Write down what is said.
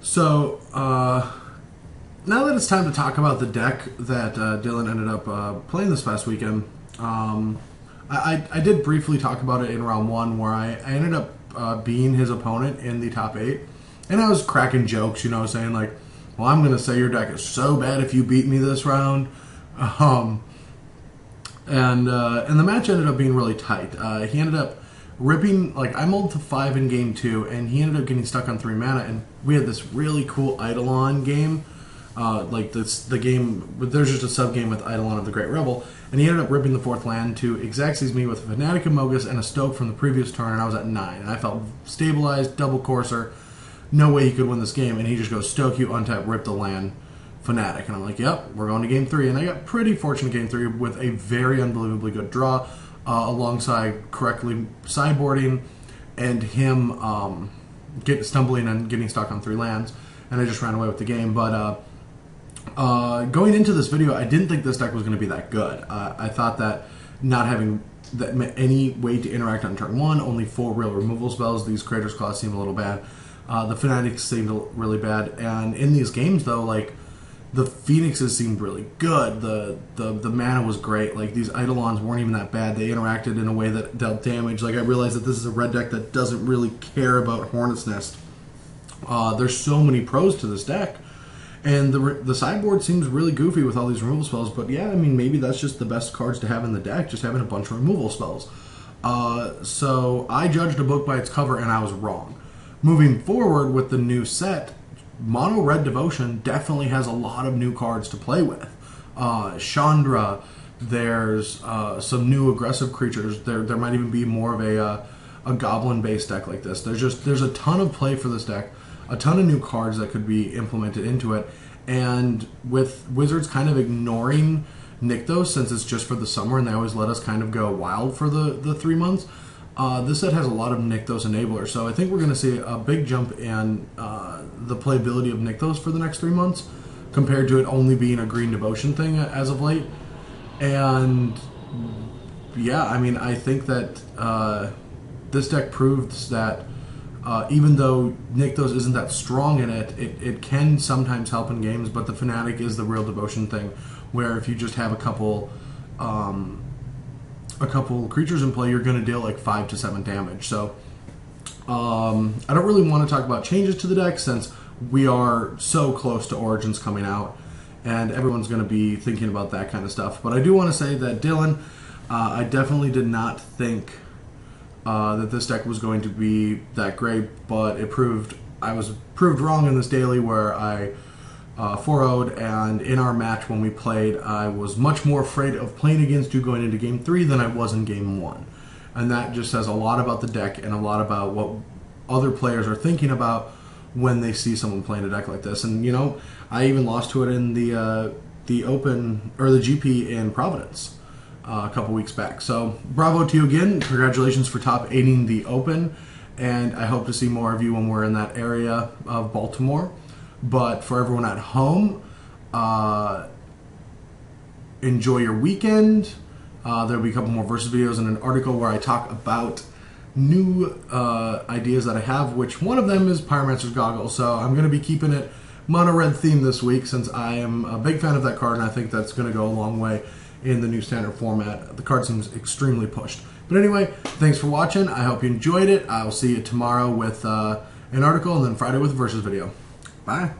So, now that it's time to talk about the deck that Dylan ended up playing this past weekend, I did briefly talk about it in round one, where I ended up being his opponent in the top 8, and I was cracking jokes, saying like, well, I'm going to say your deck is so bad if you beat me this round. And the match ended up being really tight. He ended up ripping, like, I mulled to 5 in game 2, and he ended up getting stuck on 3 mana, and we had this really cool Eidolon game. The game, there's just a sub-game with Eidolon of the Great Rebel, and he ended up ripping the 4th land to Xyz me with a Fanatic of Mogus and a Stoke from the previous turn, and I was at 9, and I felt stabilized, double Courser, no way he could win this game, and he just goes, Stoke you, untap, rip the land, Fanatic, and I'm like, yep, we're going to game 3, and I got pretty fortunate game 3 with a very unbelievably good draw, alongside correctly sideboarding, and him stumbling and getting stuck on 3 lands, and I just ran away with the game. But going into this video, I didn't think this deck was going to be that good. I thought that not having any way to interact on turn 1, only 4 real removal spells, these Crater's Claw seem a little bad. The Fanatics seemed really bad, and in these games though, like, the Phoenixes seemed really good. The mana was great. Like, these Eidolons weren't even that bad. They interacted in a way that dealt damage. Like, I realized that this is a red deck that doesn't really care about Hornet's Nest. There's so many pros to this deck. And the sideboard seems really goofy with all these removal spells. But yeah, I mean, maybe that's just the best cards to have in the deck, just having a bunch of removal spells. So I judged a book by its cover, and I was wrong. Moving forward with the new set, Mono Red Devotion definitely has a lot of new cards to play with. Chandra, there's some new aggressive creatures. There might even be more of a goblin-based deck like this. There's a ton of play for this deck, a ton of new cards that could be implemented into it. And with Wizards kind of ignoring Nykthos, since it's just for the summer and they always let us kind of go wild for the 3 months, this set has a lot of Nykthos enablers, so I think we're going to see a big jump in the playability of Nykthos for the next 3 months, compared to it only being a green devotion thing as of late. And yeah, I mean, I think that this deck proves that even though Nykthos isn't that strong in it, it can sometimes help in games, but the Fanatic is the real devotion thing, where if you just have a couple creatures in play, you're going to deal like 5 to 7 damage. So I don't really want to talk about changes to the deck, since we are so close to Origins coming out and everyone's going to be thinking about that kind of stuff. But I do want to say that, Dylan, I definitely did not think that this deck was going to be that great, but I was proved wrong in this daily, where I 4-0'd, and in our match when we played, I was much more afraid of playing against you going into game 3 than I was in game 1. And that just says a lot about the deck and a lot about what other players are thinking about when they see someone playing a deck like this. And I even lost to it in the Open, or the GP in Providence a couple weeks back. So bravo to you again. Congratulations for top 8ing the Open, and I hope to see more of you when we're in that area of Baltimore. But for everyone at home, enjoy your weekend. There'll be a couple more Versus videos and an article where I talk about new ideas that I have, which one of them is Pyromancer's Goggles. So I'm going to be keeping it mono red theme this week, since I am a big fan of that card, and I think that's going to go a long way in the new standard format. The card seems extremely pushed. But anyway, thanks for watching. I hope you enjoyed it. I'll see you tomorrow with an article, and then Friday with a Versus video. Bye.